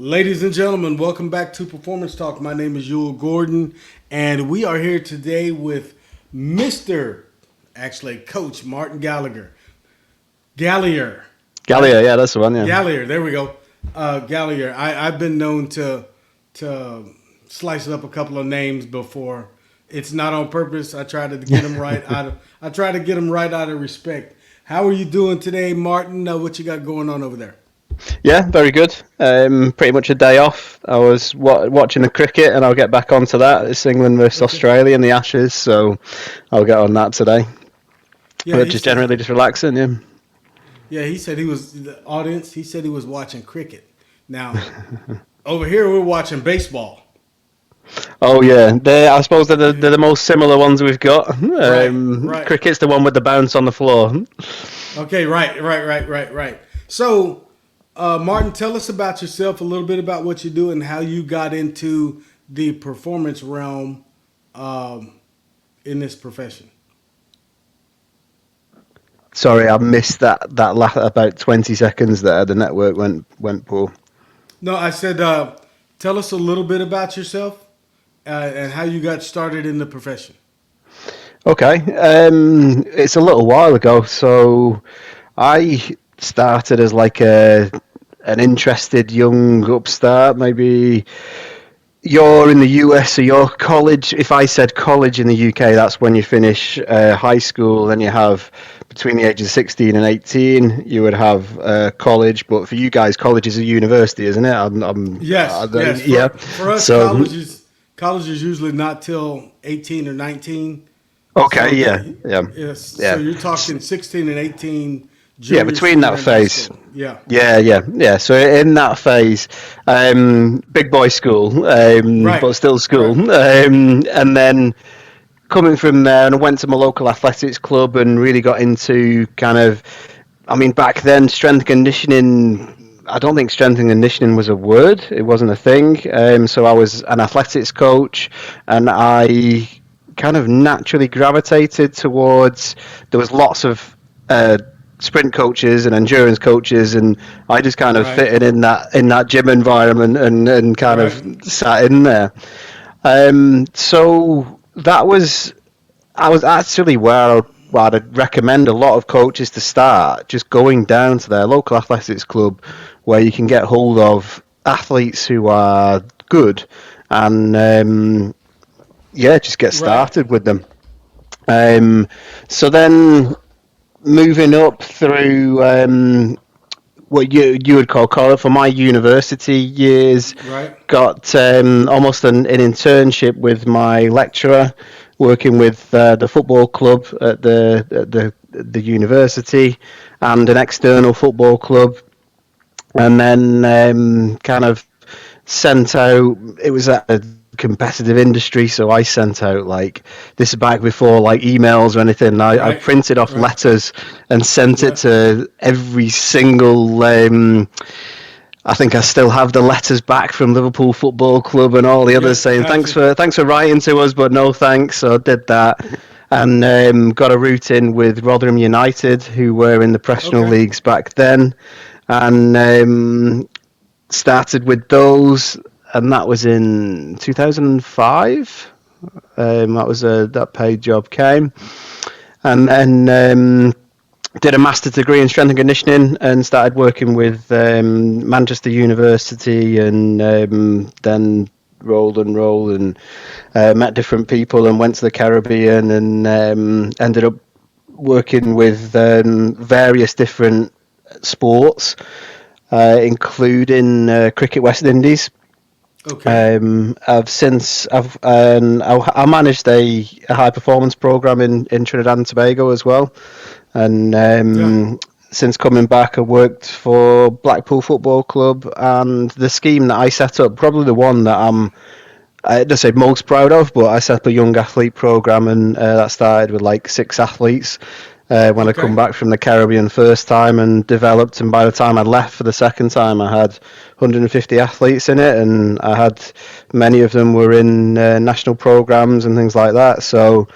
Ladies and gentlemen, welcome back to Performance Talk. My name is Yul Gordon, and we are here today with Coach Martin Gallyer. Right? Gallyer, yeah, that's the one, yeah. Gallyer, there we go. Gallyer. I've been known to slice up a couple of names before. It's not on purpose. I try to get them right I try to get them right out of respect. How are you doing today, Martin? What you got going on over there? Yeah, very good. Pretty much a day off. I was watching the cricket, and I'll get back onto that. It's England versus Okay. Australia in the Ashes, so I'll get on that today. Yeah, But he just said. generally just relaxing, yeah. Yeah, he said he was the audience. He said he was watching cricket. Now, over here we're watching baseball. Oh yeah, I suppose they're the most similar ones we've got. Right, right. Cricket's the one with the bounce on the floor. Okay, right. So, Martin, tell us about yourself, a little bit about what you do, and how you got into the performance realm in this profession. Sorry, I missed that about 20 seconds there. The network went poor. No, I said, tell us a little bit about yourself and how you got started in the profession. Okay, it's a little while ago. So I started as like an interested young upstart. Maybe you're in the US, or your college. If I said college in the UK, that's when you finish high school. Then you have between the ages of 16 and 18, you would have college. But for you guys, college is a university, isn't it? Yes, yes. Yeah. For us, So college is usually not till 18 or 19. So okay, yeah, yeah, yes, so yeah. you're talking 16 and 18, Yeah, junior, between senior that in high phase. school. Yeah. Yeah. So in that phase, big boy school, Right. but still school. Right. And then coming from there, and I went to my local athletics club and really got into kind of, I mean, back then, strength and conditioning. I don't think strength and conditioning was a word. It wasn't a thing. So I was an athletics coach, and I kind of naturally gravitated towards. There was lots of sprint coaches and endurance coaches, and I just kind of Right. fitted in that gym environment and kind of Right. sat in there. So that was I was actually where I'd recommend a lot of coaches to start, just going down to their local athletics club where you can get hold of athletes who are good and yeah, just get Right. started with them. So then moving up through what you would call college for my university years, Right. got almost an internship with my lecturer, working with the football club at the university, and an external football club, and then kind of sent out. It was a competitive industry, so I sent out like this is back before like emails or anything. I Right. printed off Right. letters and sent it Right. to every single. I think I still have the letters back from Liverpool Football Club and all the others Yep. saying Gotcha. thanks for writing to us, but no thanks. So I did that, and got a route in with Rotherham United, who were in the professional Okay. leagues back then, and started with those, and that was in 2005. That paid job came, and then did a master's degree in strength and conditioning, and started working with Manchester University, and then rolled and met different people, and went to the Caribbean, and ended up working with various different sports, including Cricket West Indies. Okay. I managed a high performance program in Trinidad and Tobago as well, and Yeah. since coming back, I worked for Blackpool Football Club, and the scheme that I set up, probably the one that I don't say most proud of, but I set up a young athlete program, and that started with like 6 athletes. When I come Okay. back from the Caribbean first time and developed, and by the time I left for the second time, I had 150 athletes in it, and I had many of them were in national programs and things like that. So,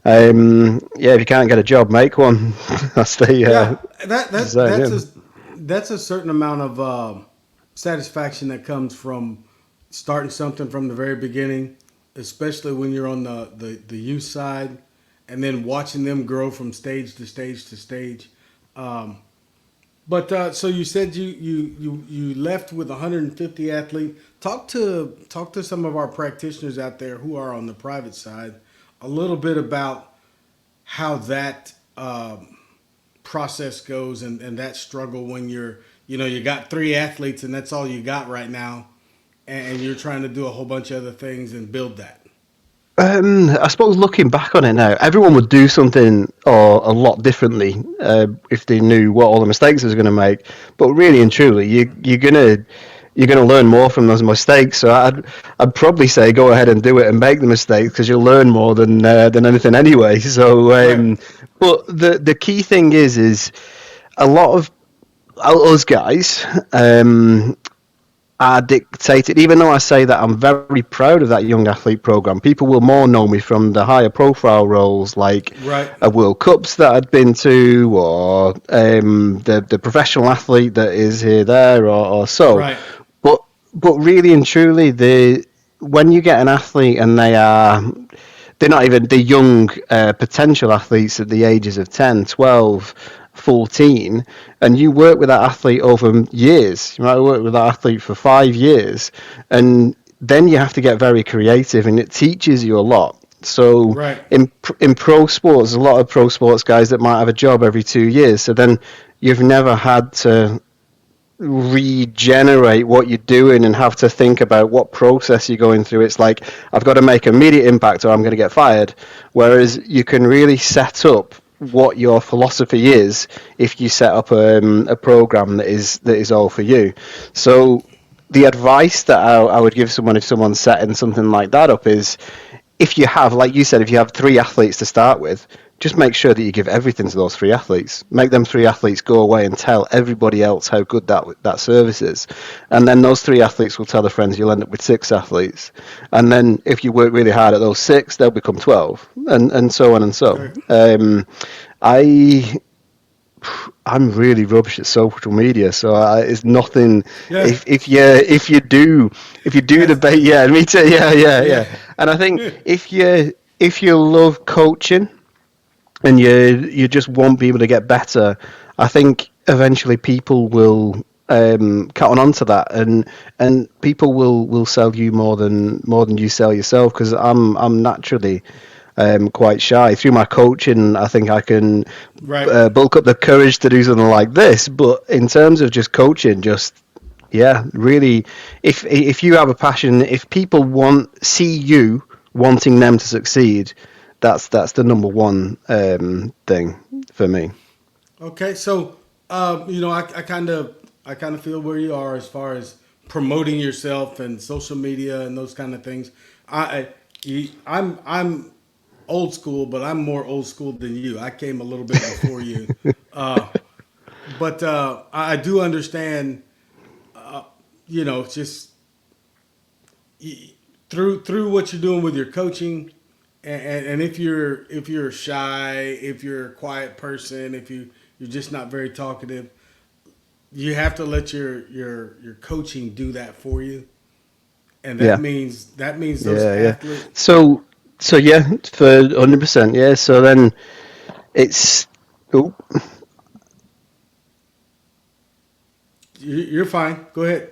yeah, if you can't get a job, make one. That's the Yeah. That saying, that's yeah. a certain amount of satisfaction that comes from starting something from the very beginning, especially when you're on the youth side, and then watching them grow from stage to stage to stage. Um, but so you said you left with 150 athletes. Talk to some of our practitioners out there who are on the private side a little bit about how that process goes and that struggle when you got three athletes and that's all you got right now, and you're trying to do a whole bunch of other things and build that. I suppose looking back on it now, everyone would do something or a lot differently if they knew what all the mistakes they was going to make. But really and truly, you're gonna learn more from those mistakes. So I'd probably say go ahead and do it and make the mistakes because you'll learn more than anything anyway. So, Right, but the key thing is a lot of us guys. Are dictated. Even though I say that I'm very proud of that young athlete program, people will more know me from the higher profile roles like right, a World Cups that I'd been to, or the professional athlete that is here, there, or so. right, But but really and truly, the when you get an athlete and they're not even the young potential athletes at the ages of 10, 12, 14, and you work with that athlete over years. You might work with that athlete for 5 years, and then you have to get very creative, and it teaches you a lot. So right. in pro sports, a lot of pro sports guys that might have a job every 2 years. So then you've never had to regenerate what you're doing and have to think about what process you're going through. It's like I've got to make immediate impact or I'm going to get fired. Whereas you can really set up what your philosophy is if you set up a program that is all for you. So the advice that I would give someone if someone's setting something like that up is if you have, like you said, if you have three athletes to start with, just make sure that you give everything to those three athletes. Make them three athletes go away and tell everybody else how good that service is, and then those three athletes will tell their friends. You'll end up with six athletes, and then if you work really hard at those six, they'll become 12, and so on and so. Okay. I I'm really rubbish at social media, so it's nothing. Yeah, If you do that's debate, yeah, me too, yeah, yeah, yeah. yeah. And I think if you love coaching and you just want people to get better, I think eventually people will cut on to that, and people will sell you more than you sell yourself because I'm naturally quite shy. Through my coaching, I think I can Right. bulk up the courage to do something like this. But in terms of just coaching, just yeah, really, if you have a passion, if people see you wanting them to succeed, that's the number one thing for me. Okay, so I kind of feel where you are as far as promoting yourself and social media and those kind of things. I'm old school, but I'm more old school than you. I came a little bit before you, uh, but I do understand. Just through what you're doing with your coaching, and if you're shy, if you're a quiet person, if you're just not very talkative, you have to let your coaching do that for you, and that Yeah, means that means those yeah, yeah. athletes. So yeah, for 100%. Yeah. So then it's. Oh, You're fine. Go ahead.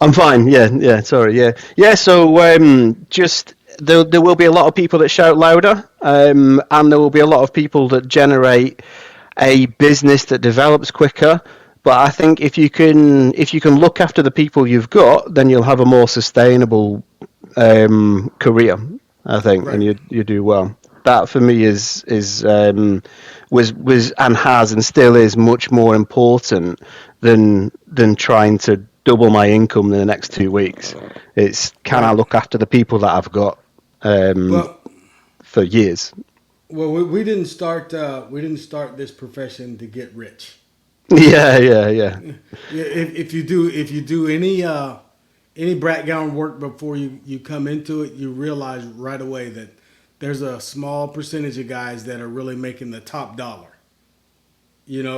I'm fine. Yeah, yeah. Sorry. Yeah, yeah. So just there will be a lot of people that shout louder, and there will be a lot of people that generate a business that develops quicker. But I think if you can look after the people you've got, then you'll have a more sustainable career. I think, and Right. you do well. That for me was and has and still is much more important than trying to double my income in the next 2 weeks. It's can I Right. look after the people that I've got Well, for years? we didn't start this profession to get rich. Yeah, yeah, yeah, Yeah, if you do any background work before you come into it, you realize right away that there's a small percentage of guys that are really making the top dollar.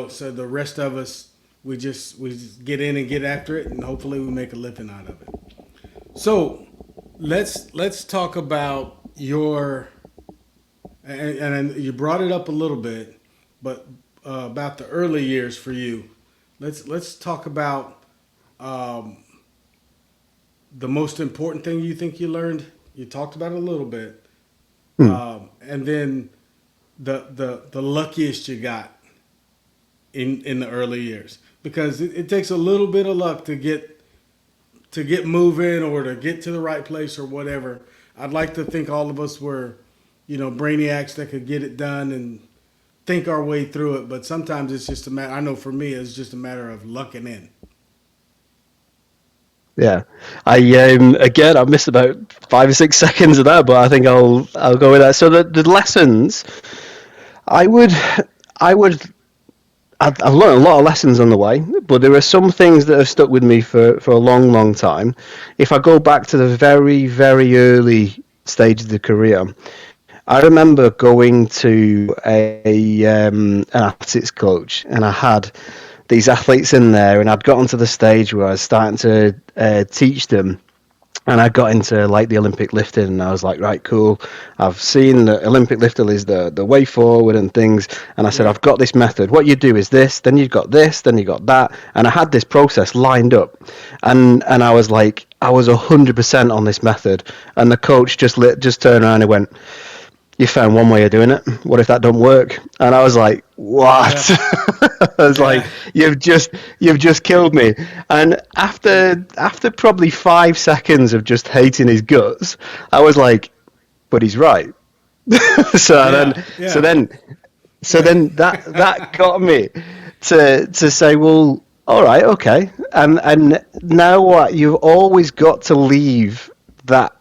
So the rest of us, we just get in and get after it, and hopefully we make a living out of it. So let's talk about your and you brought it up a little bit, but about the early years for you. Let's talk about um, the most important thing you think you learned. You talked about it a little bit, Hmm. and then the luckiest you got in the early years, because it takes a little bit of luck to get moving or to get to the right place or whatever. I'd like to think all of us were, brainiacs that could get it done and think our way through it. But sometimes it's just a matter. I know for me, it's just a matter of lucking in. Yeah, I again I missed about 5 or 6 seconds of that, but I think I'll go with that. So the lessons, I would I would I've learned a lot of lessons on the way, but there are some things that have stuck with me for a long, long time. If I go back to the very, very early stage of the career, I remember going to an athletics coach, and I had these athletes in there, and I'd gotten to the stage where I was starting to teach them, and I got into like the Olympic lifting, and I was like, right, cool. I've seen that Olympic lifting is the way forward and things, and I said, Right. I've got this method. What you do is this, then you've got this, then you got that, and I had this process lined up, and I was like, I was 100% on this method, and the coach just turned around and went, you found one way of doing it. What if that don't work? And I was like, what? Yeah. I was like, Yeah. you've just killed me. And after probably 5 seconds of just hating his guts, I was like, but he's right. so Yeah. then so Yeah. then so Yeah. then that got me to say, well, all right, okay. And now what? You've always got to leave that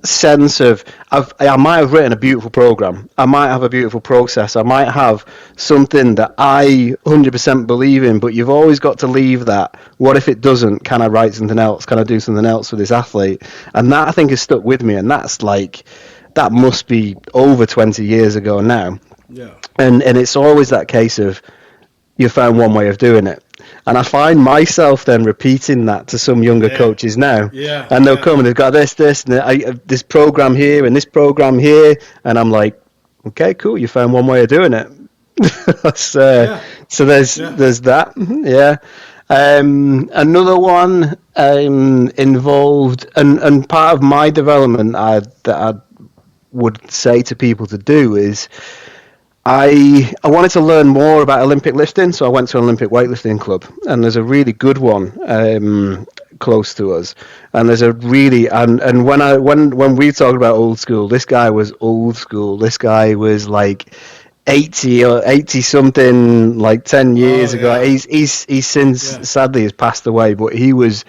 sense of I might have written a beautiful program, I might have a beautiful process, I might have something that I 100% believe in, but you've always got to leave that. What if it doesn't? Can I write something else? Can I do something else for this athlete? And that I think has stuck with me, and that's like that must be over 20 years ago now. Yeah. And it's always that case of you found one way of doing it. And I find myself then repeating that to some younger Yeah. coaches now, Yeah. and they'll Yeah. come and they've got this, and this program here and this program here, and I'm like, okay, cool, you found one way of doing it. That's, Yeah. so there's Yeah. that, yeah. Another one involved, and part of my development that I would say to people to do is I wanted to learn more about Olympic lifting, so I went to an Olympic weightlifting club, and there's a really good one close to us, and there's a really and when we talk about old school, this guy was old school. This guy was like 80 or 80 something, like 10 Oh years ago. yeah. He's since Yeah. sadly has passed away, but he was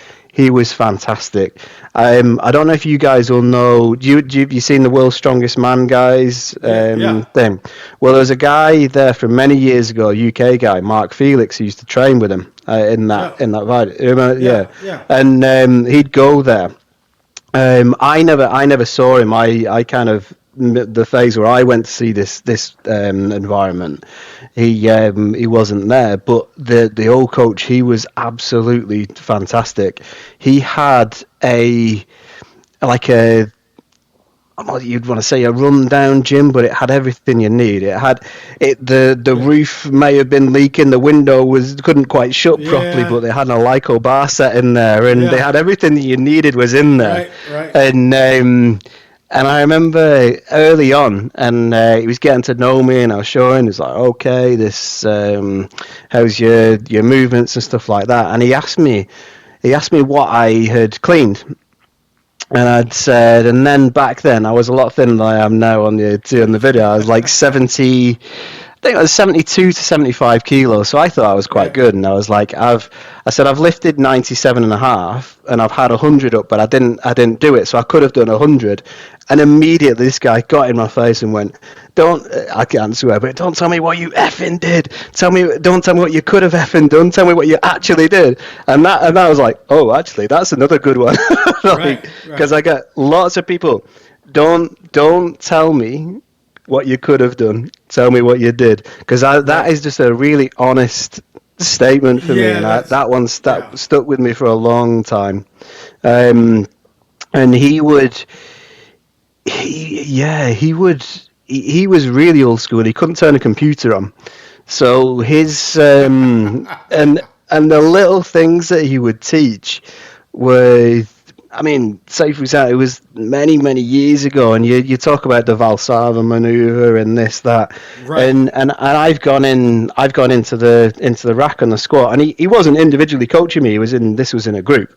fantastic. I don't know if you guys will know. You seen the World's Strongest Man guys Yeah. Yeah. thing? Well, there's a guy there from many years ago, a UK guy, Mark Felix, who used to train with him Yeah. in that ride. Yeah. Yeah, Yeah. and he'd go there. I never saw him. I kind of the phase where I went to see this environment. He wasn't there, but the old coach, he was absolutely fantastic. He had a like a you'd want to say a rundown gym, but it had everything you need. It had the Yeah. roof may have been leaking, the window was couldn't quite shut properly, Yeah. but they had a Lyco bar set in there, and they Yeah. had everything that you needed was in there. Right. Right. And I remember early on, and he was getting to know me, and I was showing. He was like, "Okay, this how's your movements and stuff like that." And he asked me what I had cleaned. And I'd said, and then back then I was a lot thinner than I am now on the video. I was like 70, I think I was 72 to 75 kilos. So I thought I was quite Right. good. And I was like, I've lifted 97 and a half, and I've had 100 up, but I didn't do it. So I could have done 100. And immediately this guy got in my face and went, I can't swear, but don't tell me what you effing did. Don't tell me what you could have effing done. Tell me what you actually did. And that was like, oh, actually, that's another good one. Right. Because Right. I get lots of people, don't tell me what you could have done. Tell me what you did. Because that Right. is just a really honest statement for me, Yeah, and that's that one yeah. stuck with me for a long time. Um, and he was really old school. He couldn't turn a computer on, so his and the little things that he would teach were, I mean, say for example, it was many years ago, and you talk about the Valsalva maneuver and this that, Right. and I've gone into the rack on the squat, and he wasn't individually coaching me. This was in a group,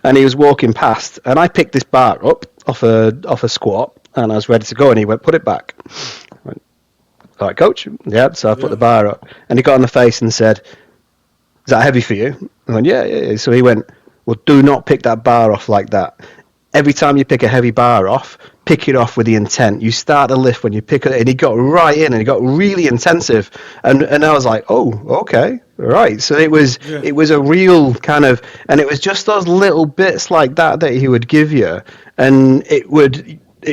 and he was walking past, and I picked this bar up off a squat, and I was ready to go, and he went, put it back. I went, all right, coach. Yeah, so I put Yeah. the bar up, and he got on the face and said, is that heavy for you? I went, yeah. So he went, well, do not pick that bar off like that. Every time you pick a heavy bar off, pick it off with the intent. You start the lift when you pick it, and he got right in, and he got really intensive, and I was like, oh, okay, right. So Yeah. it was a real kind of, and it was just those little bits like that he would give you, and it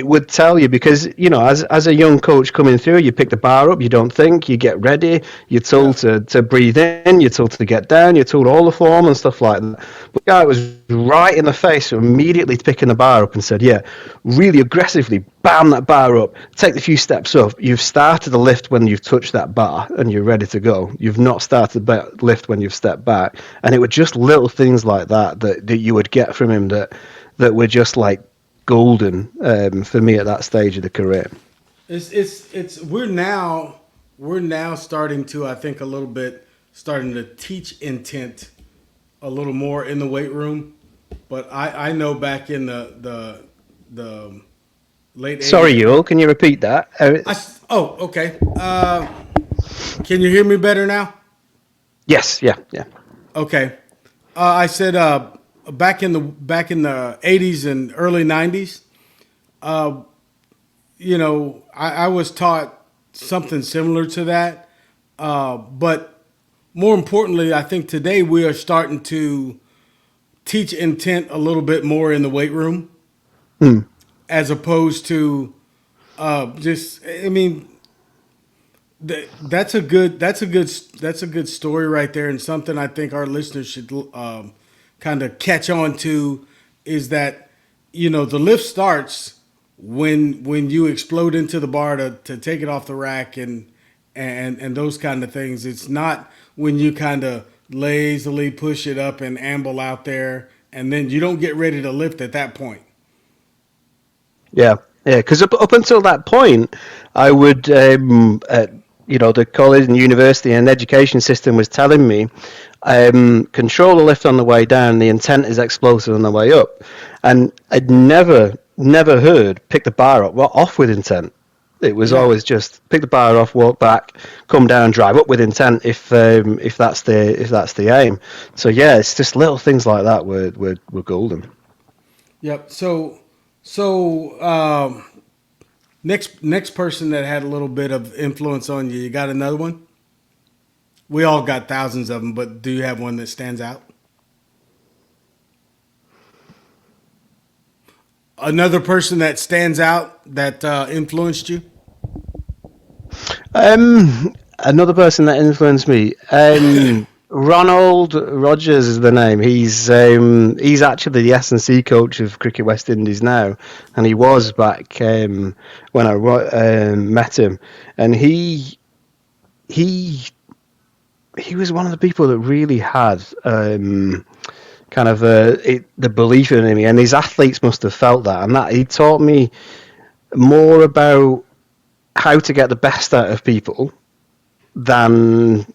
would tell you, because as a young coach coming through, you pick the bar up, you don't think, you get ready, you're Yeah. told to breathe in, you're told to get down, you're told all the form and stuff like that. But the guy was right in the face immediately picking the bar up and said, yeah, really aggressively bam that bar up, take a few steps up. You've started the lift when you've touched that bar and you're ready to go. You've not started the lift when you've stepped back. And it were just little things like that you would get from him that were just like golden, for me at that stage of the career. It's we're now starting to, I think, a little bit starting to teach intent a little more in the weight room. But I know back in the late Sorry, '80s. Yul, can you repeat that? Oh, okay. Can you hear me better now? Yes, yeah. Okay. I said back in the '80s and early '90s. I was taught something similar to that. But more importantly, I think today we are starting to teach intent a little bit more in the weight room, Hmm. as opposed to just. I mean, that's a good story right there, and something I think our listeners should kind of catch on to is that the lift starts when you explode into the bar to take it off the rack and those kind of things. It's not when you kind of lazily push it up and amble out there, and then you don't get ready to lift at that point. Yeah. Because up until that point, I would, the college and university and education system was telling me, control the lift on the way down. The intent is explosive on the way up, and I'd never heard pick the bar up, well, off with intent. It was Yeah. always just pick the bar off, walk back, come down, drive up with intent. If that's the aim. So yeah, it's just little things like that were golden. Yep. So next person that had a little bit of influence on you. You got another one? We all got thousands of them, but do you have one that stands out? Another person that stands out that influenced you? Another person that influenced me, Ronald Rogers is the name. He's actually the S&C coach of Cricket West Indies now, and he was back when I met him, and he he was one of the people that really had kind of the belief in him, and his athletes must have felt that, and that he taught me more about how to get the best out of people than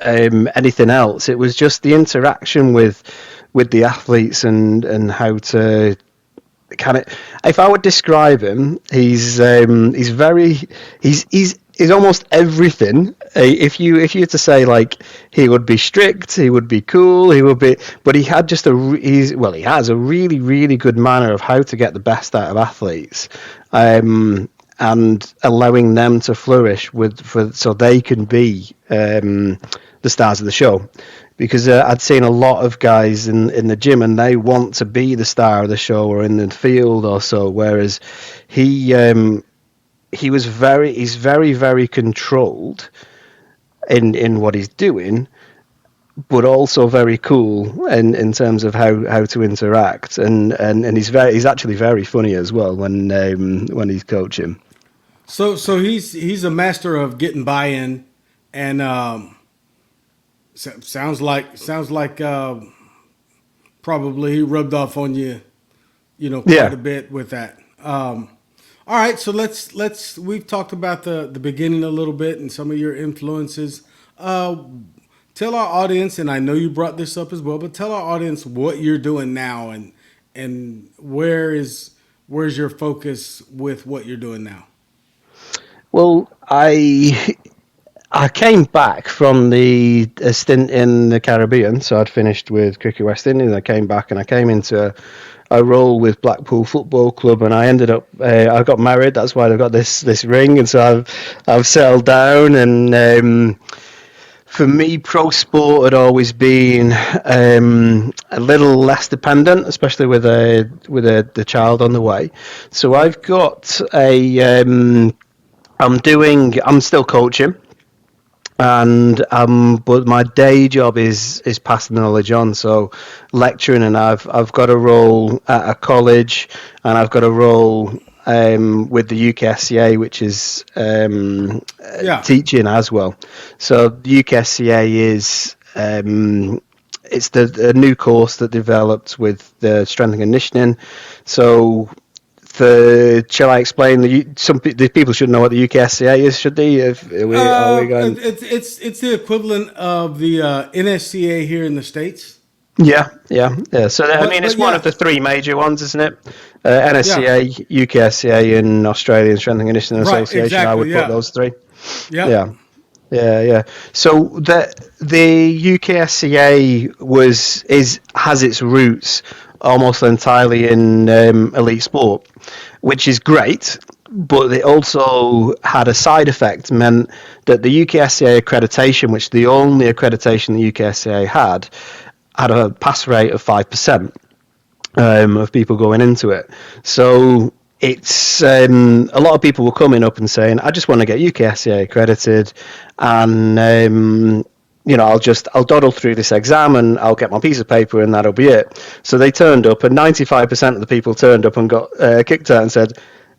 anything else. It was just the interaction with the athletes and how to kind of. If I would describe him, he's very he's almost everything. If you were to say, like, he would be strict, he would be cool, he would be, but he had just he has a really good manner of how to get the best out of athletes. And allowing them to flourish so they can be the stars of the show. Because I'd seen a lot of guys in the gym, and they want to be the star of the show or in the field or so, whereas he's very controlled in what he's doing, but also very cool in terms of how to interact, and he's actually very funny as well when he's coaching. So he's a master of getting buy-in, and sounds like probably he rubbed off on you, quite Yeah. a bit with that. All right, so let's we've talked about the beginning a little bit and some of your influences. Tell our audience, and I know you brought this up as well, but tell our audience what you're doing now, and where's your focus with what you're doing now. Well, I came back from the a stint in the Caribbean, so I'd finished with Cricket West Indies. I came back and I came into a role with Blackpool Football Club, and I ended up. I got married. That's why I've got this ring, and so I've settled down. And for me, pro sport had always been a little less dependent, especially with the child on the way. So I've got a. I'm still coaching, and but my day job is passing the knowledge on, so lecturing, and I've got a role at a college, and I've got a role with the UKSCA, which is Yeah. teaching as well. So the UKSCA is it's the a new course that developed with the strength and conditioning. So shall I explain? The people should know what the UKSCA is, should they? If are we going? It's the equivalent of the NSCA here in the states, Yeah. So I mean, but it's one of yeah, the three major ones, isn't it? yeah, NSCA, UKSCA, and Australian Strength and Conditioning right, Association. I exactly, would put yeah, those three. yep, Yeah. Yeah. So the UKSCA has its roots almost entirely in elite sport, which is great. But it also had a side effect, meant that the UKSCA accreditation, which the only accreditation the UKSCA had a pass rate of 5% of people going into it. So it's a lot of people were coming up and saying, "I just want to get UKSCA accredited, and I'll dawdle through this exam and I'll get my piece of paper and that'll be it." So they turned up, and 95% of the people turned up and got kicked out and said,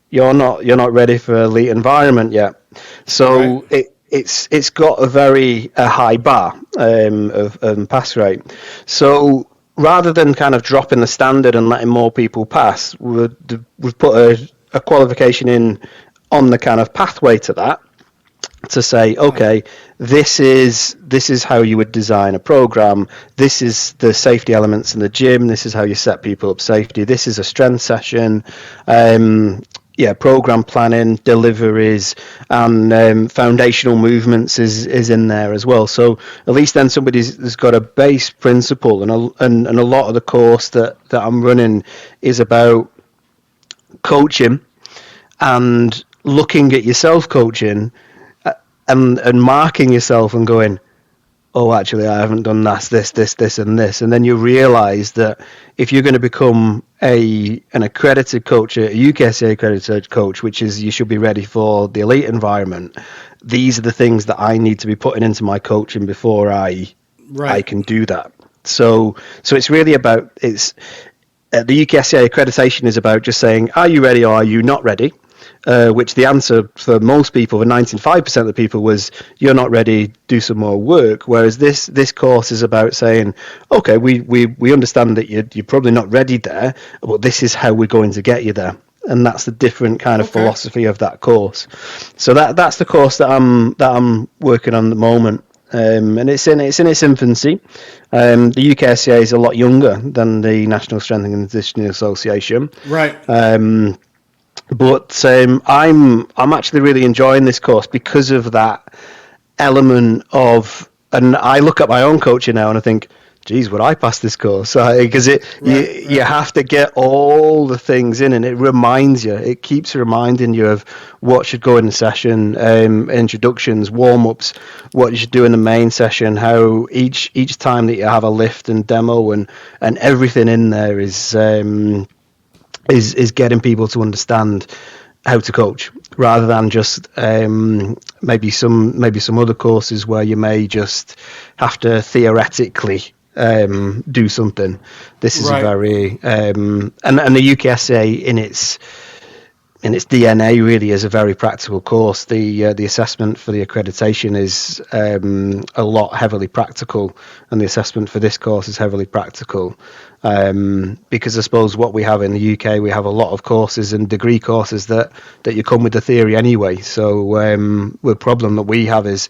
"You're not ready for elite environment yet." right, So it's got a high bar of pass rate. So rather than kind of dropping the standard and letting more people pass, we've put a qualification in on the kind of pathway to that, to say, uh, okay, this is how you would design a program. This is the safety elements in the gym. This is how you set people up safety. This is a strength session. Program planning, deliveries, and foundational movements is in there as well. So at least then somebody's got a base principle, and a lot of the course that I'm running is about coaching and looking at yourself coaching, and marking yourself and going, oh, actually, I haven't done this, and this. And then you realize that if you're going to become an accredited coach, a UKSA accredited coach, which is you should be ready for the elite environment, these are the things that I need to be putting into my coaching before I right, can do that. So it's really about the UKSA accreditation is about just saying, are you ready or are you not ready? Which the answer for most people, for 95% of the people, was you're not ready, do some more work. Whereas this course is about saying, okay, we understand that you're probably not ready there, but this is how we're going to get you there. And that's the different kind of okay, philosophy of that course. So that's the course that I'm working on at the moment. And it's in its infancy. The UKSCA is a lot younger than the National Strength and Conditioning Association. right, But I'm actually really enjoying this course because of that element of, and I look at my own coaching now and I think, geez, would I pass this course? Because right, you right. have to get all the things in, and it keeps reminding you of what should go in the session, introductions, warm ups, what you should do in the main session, how each time that you have a lift and demo, and everything in there is getting people to understand how to coach, rather than just maybe some other courses where you may just have to theoretically do something. This is a Right. very and the UKSA in its DNA really is a very practical course. The assessment for the accreditation is a lot heavily practical, and the assessment for this course is heavily practical. Because I suppose what we have in the UK, we have a lot of courses and degree courses that you come with the theory anyway. So the problem that we have is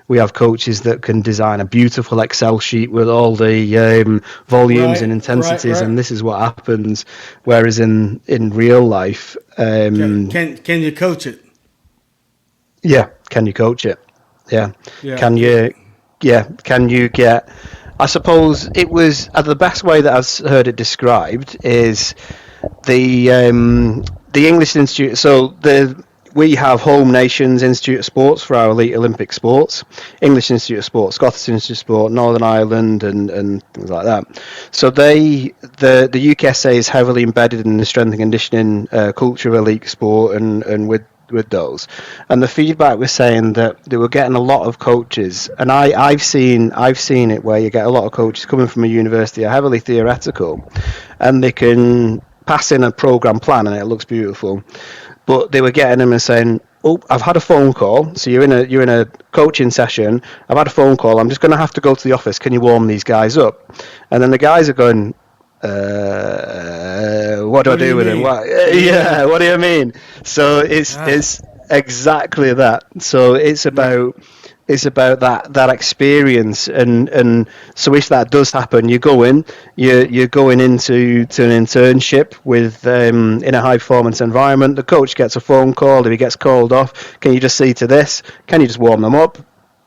we have coaches that can design a beautiful Excel sheet with all the volumes and Right. Right. intensities, Right. and this is what happens. Whereas in real life, Can you coach it? yeah, can you coach it? Yeah, Yeah. can you? Yeah, can you get? I suppose it was the best way that I've heard it described is the English Institute. So we have Home Nations Institute of Sports for our elite Olympic sports, English Institute of Sport, Scottish Institute of Sport, Northern Ireland, and things like that. So the UKSA is heavily embedded in the strength and conditioning culture of elite sport, and with those, and the feedback was saying that they were getting a lot of coaches, and I've seen it where you get a lot of coaches coming from a university are heavily theoretical, and they can pass in a program plan and it looks beautiful, but they were getting them and saying, "Oh, I've had a phone call. So you're in a coaching session. I've had a phone call. I'm just going to have to go to the office. Can you warm these guys up?" And then the guys are going, what do I What do do you with him? mean? What, Yeah. yeah, what do you mean? So Ah. it's exactly that. So Right. it's about that experience, and so if that does happen, you're going into an internship with in a high performance environment. The coach gets a phone call. If he gets called off, can you just see to this? Can you just warm them up?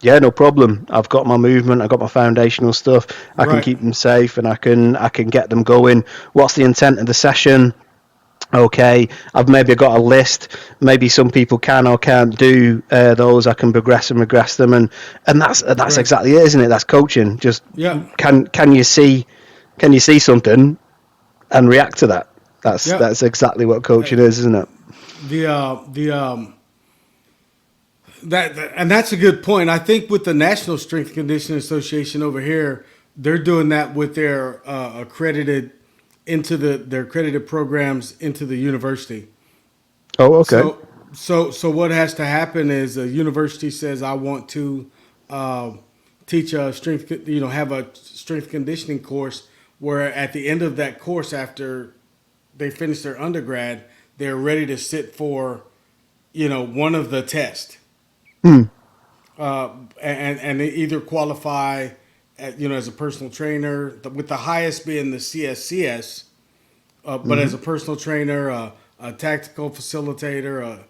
Yeah, no problem. I've got my movement. I've got my foundational stuff. I can Right. keep them safe, and I can get them going. What's the intent of the session? Okay, I've maybe got a list. Maybe some people can or can't do those. I can progress and regress them, and that's Right. exactly it, isn't it? That's coaching. Just Yeah. can you see something and react to that? That's Yeah. that's exactly what coaching is, isn't it? The and that's a good point. I think with the National Strength and Conditioning Association over here, they're doing that with their accredited their accredited programs into the university. Oh, okay. So what has to happen is a university says I want to uh, teach a strength, have a strength conditioning course where at the end of that course, after they finish their undergrad, they're ready to sit for, one of the tests, Hmm. and they either qualify, as a personal trainer, with the highest being the CSCS, but Hmm. as a personal trainer, a tactical facilitator,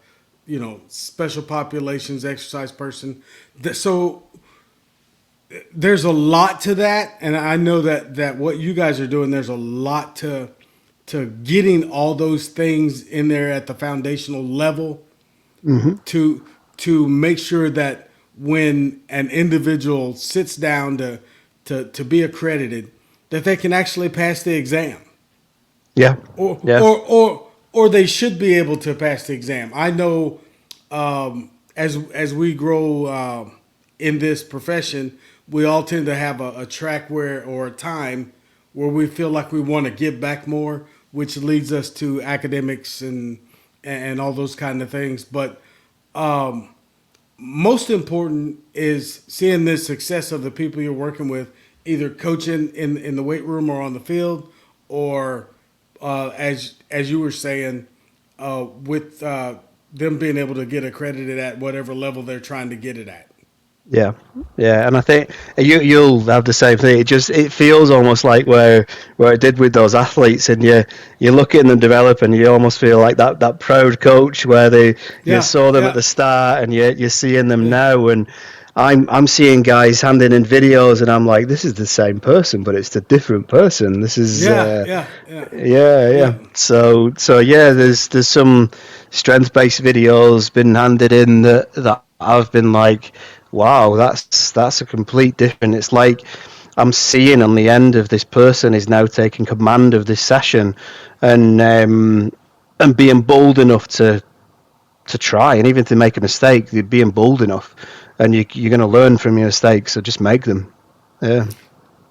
special populations exercise person. So there's a lot to that, and I know that what you guys are doing, there's a lot to getting all those things in there at the foundational level Hmm. to to make sure that when an individual sits down to be accredited, that they can actually pass the exam, Yeah. or Yeah. or or or they should be able to pass the exam. I know, as we grow in this profession, we all tend to have a track where or a time where we feel like we want to give back more, which leads us to academics and all those kind of things. But most important is seeing the success of the people you're working with, either coaching in the weight room or on the field, or as you were saying, with them being able to get accredited at whatever level they're trying to get it at. Yeah, yeah, and I think you'll have the same thing. It feels almost like where it did with those athletes, and you look at them develop, and you almost feel like that proud coach where you Yeah, saw them at yeah, the start, and you're seeing them yeah, now, and I'm seeing guys handing in videos, and I'm like, this is the same person, but it's a different person. This is yeah, yeah, yeah, yeah, yeah. yeah. So yeah, there's some strength based videos been handed in that I've been like, wow, that's a complete different. It's like I'm seeing on the end of this person is now taking command of this session, and being bold enough to try, and even to make a mistake, you're being bold enough, and you're going to learn from your mistakes. So just make them. Yeah.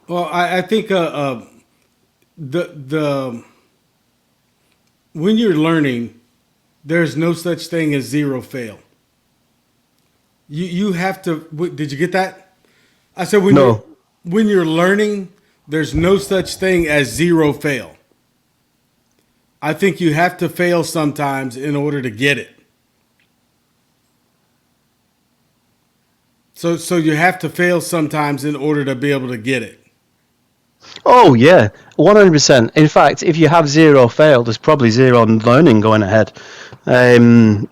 Well, I think the when you're learning, there's no such thing as zero fail. You have to. Did you get that? I said No. when you're learning, there's no such thing as zero fail. I think you have to fail sometimes in order to get it. So you have to fail sometimes in order to be able to get it. Oh yeah, 100%. In fact, if you have zero fail, there's probably zero learning going ahead.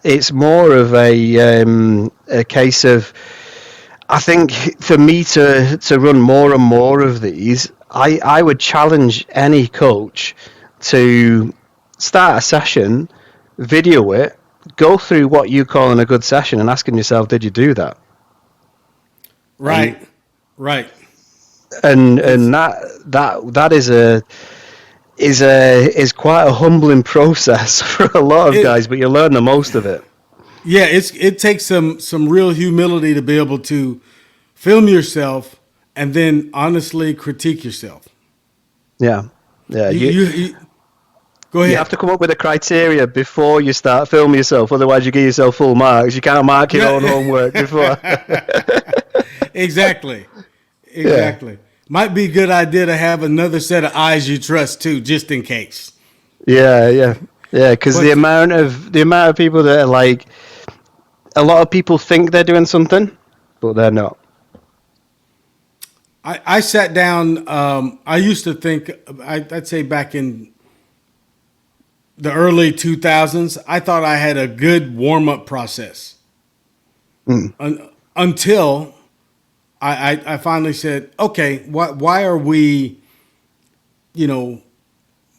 It's more of a case of, I think, for me to run more and more of these, I would challenge any coach to start a session, video it, go through what you call in a good session, and asking yourself, did you do that? And Right, right. and It's that is quite a humbling process for a lot of it. guys, but you learn the most of it. Yeah, it takes some real humility to be able to film yourself and then honestly critique yourself. Yeah, yeah. You You you, you go you have ahead. to come up with a criteria before you start filming yourself. Otherwise, you give yourself full marks. You can't mark your own homework before. Exactly. Yeah, Exactly. Might be a good idea to have another set of eyes you trust too, just in case. yeah, yeah, yeah. Because But the amount of people that are like, a lot of people think they're doing something, but they're not. I sat down. I used to think, I'd say back in the early 2000s, I thought I had a good warm up process Mm. until I finally said, okay, why are we, you know,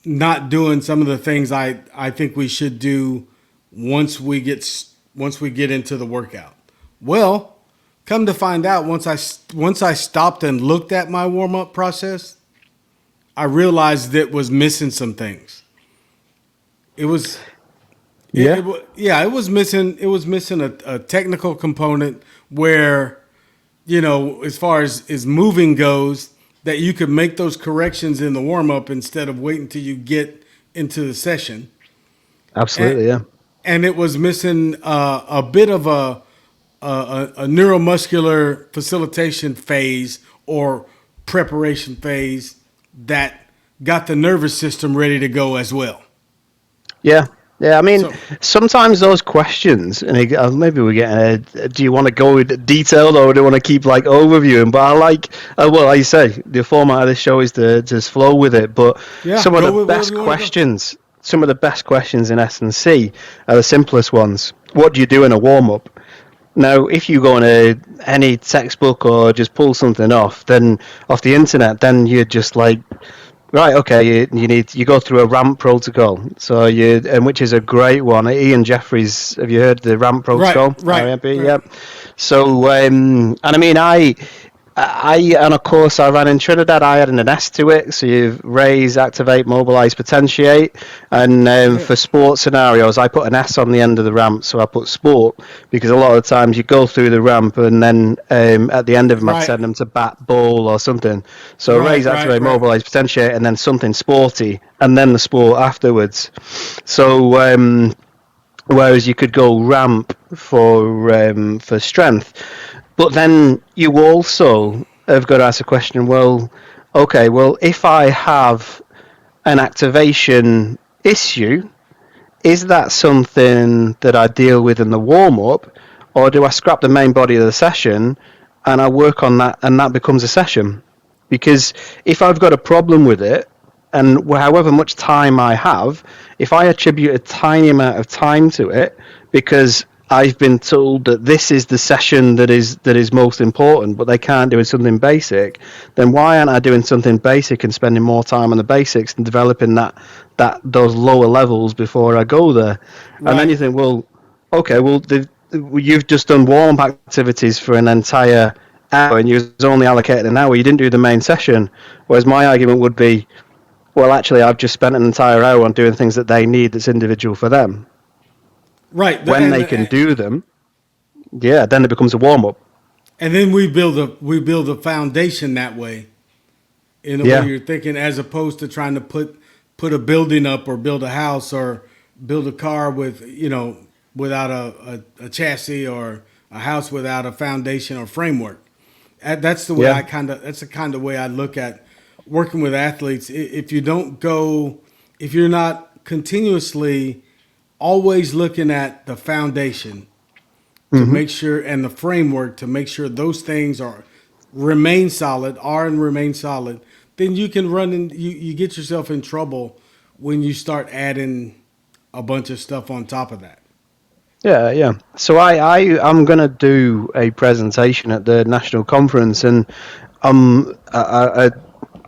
not doing some of the things I think we should do once we get into the workout? Well, come to find out, once I stopped and looked at my warm up process, I realized it was missing some things. It was Yeah, yeah, it was missing a technical component where, you know, as far as moving goes, that you could make those corrections in the warm up instead of waiting till you get into the session. And absolutely. Yeah, and it was missing a bit of a neuromuscular facilitation phase or preparation phase that got the nervous system ready to go as well. yeah, yeah. I mean, So sometimes those questions, and maybe we're getting. Do you want to go with detailed, or do you want to keep like overviewing? But I like, well, like you say, the format of this show is to just flow with it. But yeah, some of the go with wherever best you want to go. questions, some of the best questions in S&C are the simplest ones. What do you do in a warm up? Now, if you go on any textbook or just pull something off, then off the internet, then you're just like, right, okay, you go through a ramp protocol. So and which is a great one. Ian Jeffries, have you heard the ramp Right, protocol? right, RMP, right. yeah. So and I mean I and of course I ran in Trinidad. I had an S to it, so you raise, activate, mobilize, potentiate. And Okay. for sport scenarios, I put an S on the end of the ramp, so I put sport because a lot of the times you go through the ramp and then at the end of them I'd Right, send them to bat, ball, or something. So raise, right, right, activate, right. mobilize, potentiate, and then something sporty, and then the sport afterwards. So whereas you could go ramp for strength, but then you also have got to ask a question. Well, okay, well if I have an activation issue, is that something that I deal with in the warm up, or do I scrap the main body of the session and I work on that and that becomes a session? Because if I've got a problem with it, and however much time I have, if I attribute a tiny amount of time to it, because I've been told that this is the session that is most important, but they can't do something basic, then why aren't I doing something basic and spending more time on the basics and developing those lower levels before I go there? And then Right. you think, well, okay, well you've just done warm up activities for an entire hour and you was only allocated an hour. You didn't do the main session. Whereas my argument would be, well, actually, I've just spent an entire hour on doing things that they need that's individual for them. Right. When they can do them, yeah, then it becomes a warm up. And then we build a foundation that way, in the way Yeah, you're thinking, as opposed to trying to put a building up or build a house or build a car with, without a chassis, or a house without a foundation or framework. That's the way yeah. that's the kind of way I look at working with athletes. If you don't go, if you're not continuously always looking at the foundation to Hmm. make sure, and the framework to make sure those things remain solid, then you can run and you get yourself in trouble when you start adding a bunch of stuff on top of that. Yeah, yeah. So I'm gonna do a presentation at the national conference, and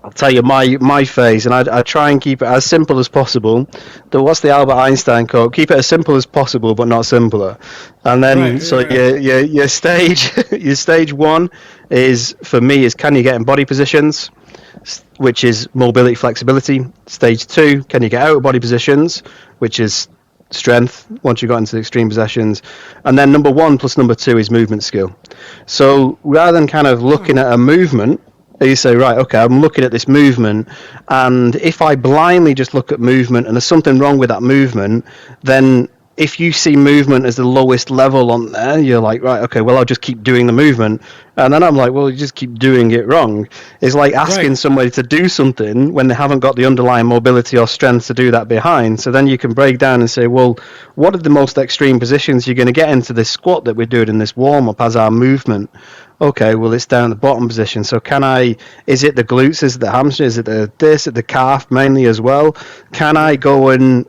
I'll tell you my phase, and I try and keep it as simple as possible. What's the Albert Einstein quote? Keep it as simple as possible, but not simpler. And Right. then, so your stage your stage one is, for me, is, can you get in body positions, which is mobility, flexibility. Stage two, can you get out of body positions, which is strength once you got into the extreme possessions. And then number one plus number two is movement skill. So rather than kind of looking at a movement, you say, right, okay, I'm looking at this movement, and if I blindly just look at movement and there's something wrong with that movement, then if you see movement as the lowest level on there, you're like, right, okay, well, I'll just keep doing the movement. And then I'm like, well, you just keep doing it wrong. It's like asking Right. somebody to do something when they haven't got the underlying mobility or strength to do that behind. So then you can break down and say, well, what are the most extreme positions you're going to get into this squat that we're doing in this warm up as our movement? Okay, well, it's down the bottom position. So is it the glutes? Is it the hamstring? Is it the calf mainly as well? Can I go and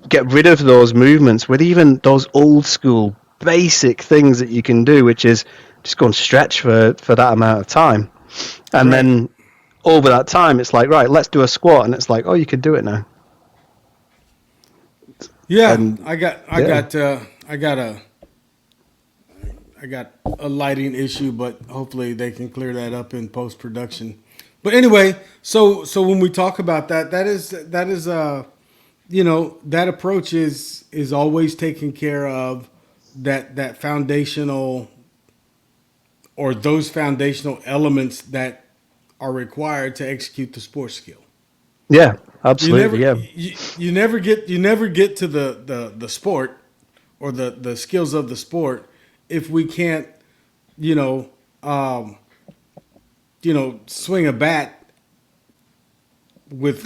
get rid of those movements with even those old school basic things that you can do, which is just go and stretch for that amount of time. And Right. then over that time, it's like, right, let's do a squat. And it's like, oh, you can do it now. Yeah. And I got. I yeah, got. I got a. I got a lighting issue, but hopefully they can clear that up in post production. But anyway, so when we talk about that, that approach is always taking care of that foundational, or those foundational elements that are required to execute the sports skill. yeah, You absolutely. never Yeah. you never get to the sport, or the skills of the sport, if we can't, you know um, swing a bat with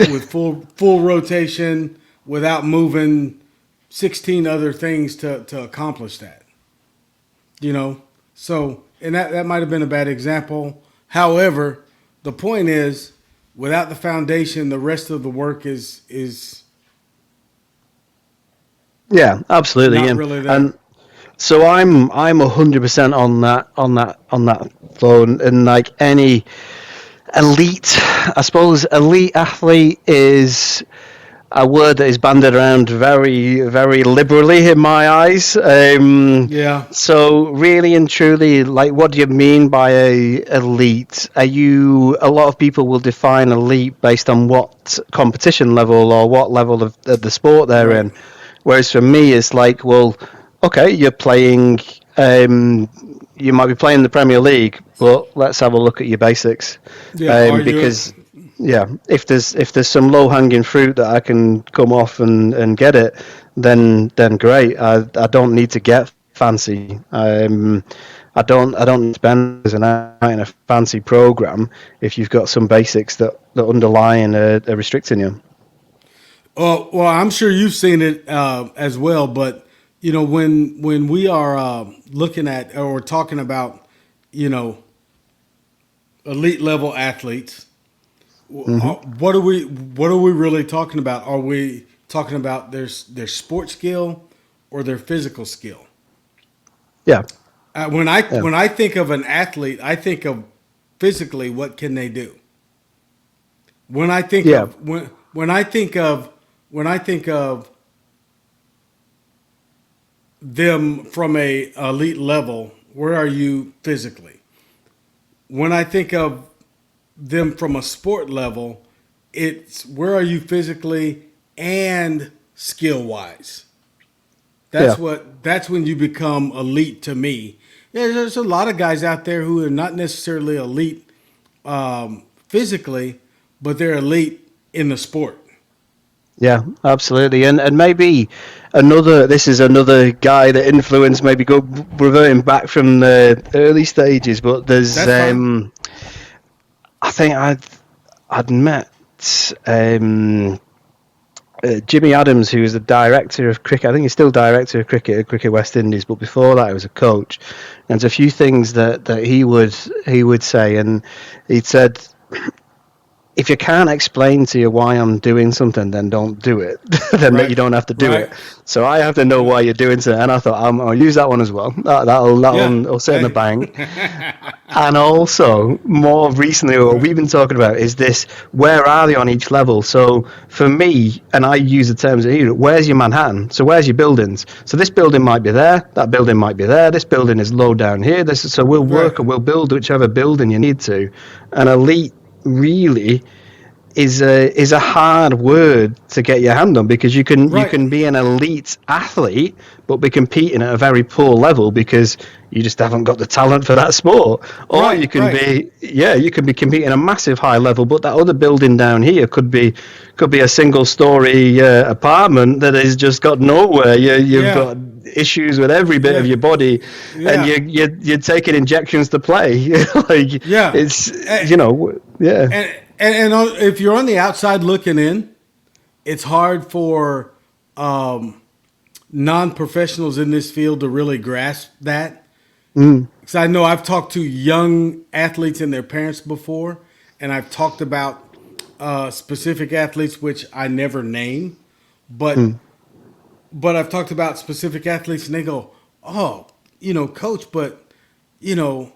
full rotation without moving 16 other things to accomplish that. You know, so, and that might have been a bad example. However, the point is, without the foundation, the rest of the work is Yeah, absolutely. not Yeah. really there. And so I'm 100% on that flow, and like any elite, I suppose elite athlete is a word that is banded around very, very liberally in my eyes. Yeah. So really and truly, like, what do you mean by a elite? Are you? A lot of people will define elite based on what competition level or what level of the sport they're Right. in. Whereas for me, it's like, well, okay, you're playing. You might be playing the Premier League, but let's have a look at your basics, Yeah. Are you? because yeah, if there's some low hanging fruit that I can come off and get it, then great. I don't need to get fancy. I don't need to spend an hour in a fancy program if you've got some basics that underlie and are restricting you. Well, I'm sure you've seen it as well. But when we are looking at or talking about, you know, elite level athletes, Hmm. what are we really talking about? Are we talking about their sports skill or their physical skill? Yeah, When I yeah, when I think of an athlete, I think of physically, what can they do. When I think yeah, of when I think of them from a elite level, where are you physically? When I think of them from a sport level, it's where are you physically and skill wise. Yeah. That's when you become elite to me. Yeah, there's a lot of guys out there who are not necessarily elite physically, but they're elite in the sport. Yeah, absolutely, and maybe another. This is another guy that influenced. Maybe go reverting back from the early stages, but there's. That's fine. I think I'd met Jimmy Adams, who was the director of cricket. I think he's still director of cricket at Cricket West Indies, but before that, he was a coach. And there's a few things that he would say, and he'd said, if you can't explain to you why I'm doing something, then don't do it. Then Right. you don't have to do Right. it. So I have to know why you're doing something. And I thought I'll use that one as well. Yeah. That'll sit in the Hey. bank. And also, more recently, what Right. we've been talking about is this: where are they on each level? So for me, and I use the terms here, where's your Manhattan? So where's your buildings? So this building might be there, that building might be there, this building is low down here. So we'll Right. work or we'll build whichever building you need to. An elite really is a hard word to get your hand on, because you Right. can be an elite athlete but be competing at a very poor level because you just haven't got the talent for that sport. Or Right. you can Right. be you can be competing at a massive high level, but that other building down here could be a single story apartment that has just got nowhere. You've Yeah. got issues with every bit of Yeah. your body, and Yeah. you're taking injections to play. Like Yeah. it's And, yeah. if you're on the outside looking in, it's hard for non-professionals in this field to really grasp that. Mm. Because I know I've talked to young athletes and their parents before, and I've talked about specific athletes which I never name, but Mm. I've talked about specific athletes, and they go, "Oh, coach, but you know,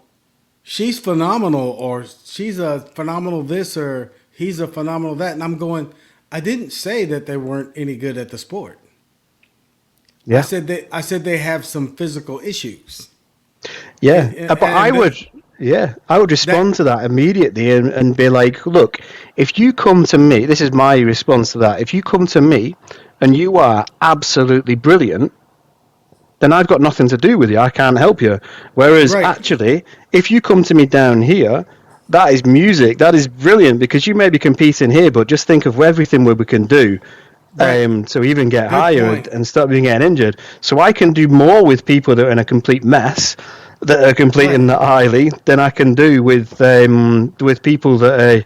she's phenomenal, or she's a phenomenal this, or he's a phenomenal that," and I'm going, I didn't say that they weren't any good at the sport. Yeah. I said they have some physical issues, Yeah, and, but I and would, yeah, I would that respond to that immediately and be like, look, if you come to me, this is my response to that. If you come to me and you are absolutely brilliant, then I've got nothing to do with you. I can't help you. Whereas right, actually, if you come to me down here, that is music. That is brilliant, because you may be competing here, but just think of everything we can do right, to even get good higher point, and stop being getting injured. So I can do more with people that are in a complete mess, that are right, completing that highly, than I can do with people that are.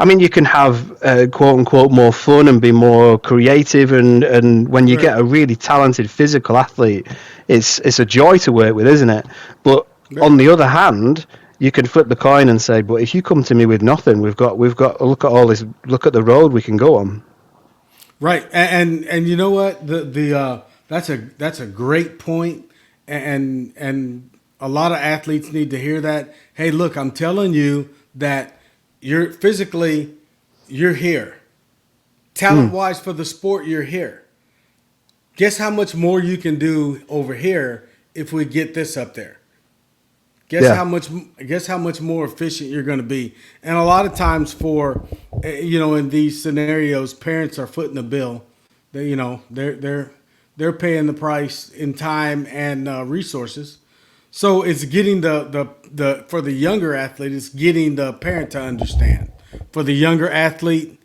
I mean, you can have quote unquote more fun and be more creative, and when you right, get a really talented physical athlete, it's a joy to work with, isn't it? But right. on the other hand, you can flip the coin and say, but if you come to me with nothing, we've got look at all this, look at the road we can go on. Right, and you know what? That's a great point, and a lot of athletes need to hear that. Hey, look, I'm telling you that you're physically you're here, talent Mm, wise for the sport you're here. Guess how much more you can do over here if we get this up there. Guess yeah. how much guess how much more efficient you're going to be. And a lot of times for in these scenarios, parents are footing the bill. They're paying the price in time and resources. So it's getting the for the younger athlete, it's getting the parent to understand. For the younger athlete,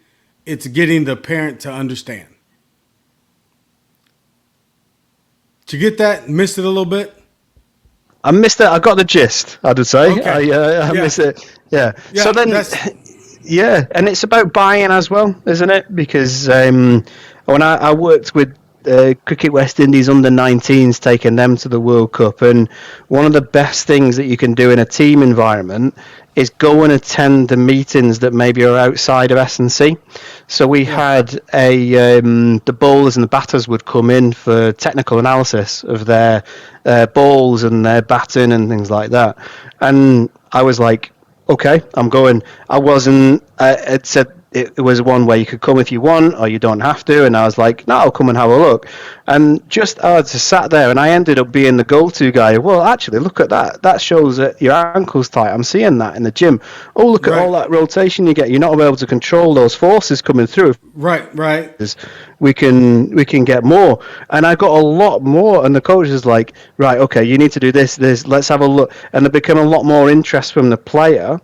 it's getting the parent to understand. Did you get that? Missed it a little bit? I missed it. I got the gist. I would say Okay. I Yeah. missed it. Yeah. So Yeah, then, that's yeah, and it's about buying as well, isn't it? Because when I worked with Cricket West Indies under 19s, taking them to the World Cup, and one of the best things that you can do in a team environment is go and attend the meetings that maybe are outside of S&C. So we yeah. had the bowlers and the batters would come in for technical analysis of their balls and their batting and things like that. And I was like, okay, I'm going. I wasn't. It said it was one where you could come if you want or you don't have to. And I was like, no, I'll come and have a look. And just I just sat there and I ended up being the go-to guy. Well, actually, look at that. That shows that your ankle's tight. I'm seeing that in the gym. Oh, look at Right. all that rotation you get. You're not able to control those forces coming through. Right. Right. We can get more. And I got a lot more. And the coach is like, right, okay, you need to do this. Let's have a look. And there became a lot more interest from the player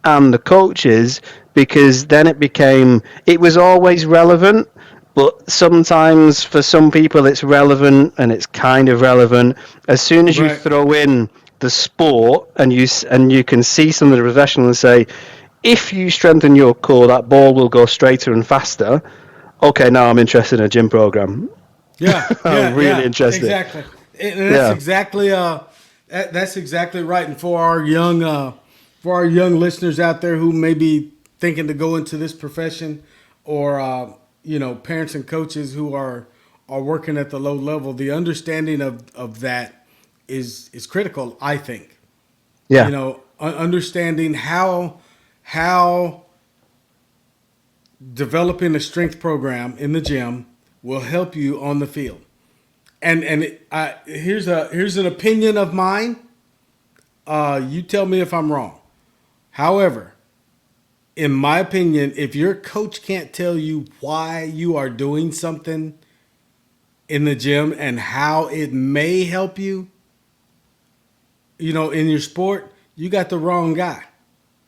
and the coaches, because then it was always relevant, but sometimes for some people it's relevant and it's kind of relevant. As soon as you Right. throw in the sport and you can see some of the professionals and say, if you strengthen your core, that ball will go straighter and faster. Okay, now I'm interested in a gym program. Yeah. I'm Yeah. really Yeah. interested. Exactly. And that's Yeah. exactly that's exactly right. And for our young listeners out there who may be thinking to go into this profession, or parents and coaches who are working at the low level, the understanding of that is critical. I think Yeah. understanding how developing a strength program in the gym will help you on the field. Here's an opinion of mine. You tell me if I'm wrong. However, in my opinion, if your coach can't tell you why you are doing something in the gym and how it may help you, in your sport, you got the wrong guy.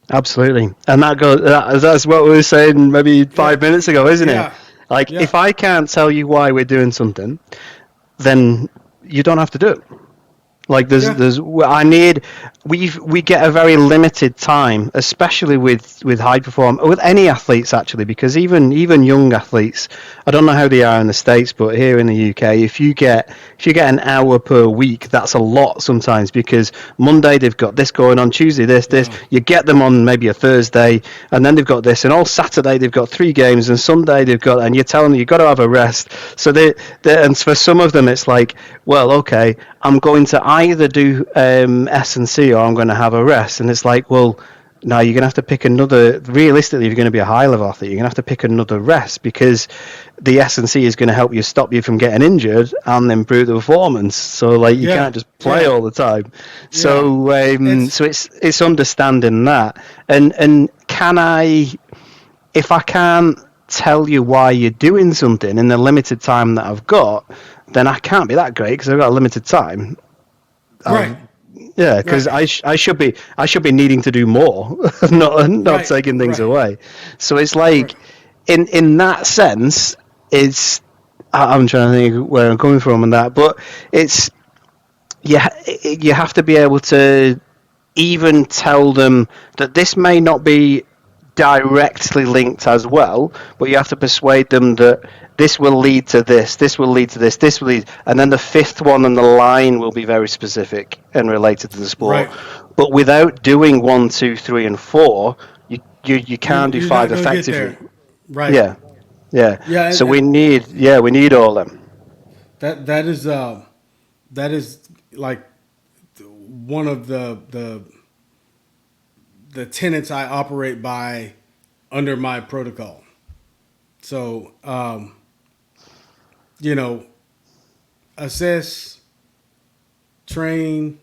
Absolutely, and that's what we were saying maybe Yeah, 5 minutes ago, isn't it? yeah, Like, yeah, if I can't tell you why we're doing something, then you don't have to do it. Like yeah. we get a very limited time, especially with high perform with any athletes actually, because even young athletes, I don't know how they are in the States, but here in the UK, if you get an hour per week, that's a lot sometimes, because Monday they've got this going on, Tuesday this, Yeah. you get them on maybe a Thursday, and then they've got this, and all Saturday they've got 3 games, and Sunday they've got, and you're telling them you've got to have a rest. So and for some of them it's like, well, okay, I'm going to either do S&C or I'm going to have a rest. And it's like, well, now you're going to have to pick another. Realistically, if you're going to be a high level athlete, you're going to have to pick another rest, because the S&C is going to help you stop you from getting injured and improve the performance. So like, you Yeah, can't just play yeah, all the time. yeah. So It's it's understanding that. And if I can't tell you why you're doing something in the limited time that I've got, then I can't be that great, because I've got a limited time. right, I've, yeah, because right, I should be needing to do more, not right, taking things right, away. So it's right. like, in that sense, it's I'm trying to think where I'm coming from on that, but it's you have to be able to even tell them that this may not be directly linked as well, but you have to persuade them that this will lead to this will lead to this will lead, and then the fifth one and the line will be very specific and related to the sport. Right. But without doing 1, 2, 3, and 4, you can't do You're five not gonna get effectively. there. Right. Yeah, yeah. Yeah, So and we need all them. that is like one of the tenets I operate by under my protocol. So you know, assess, train,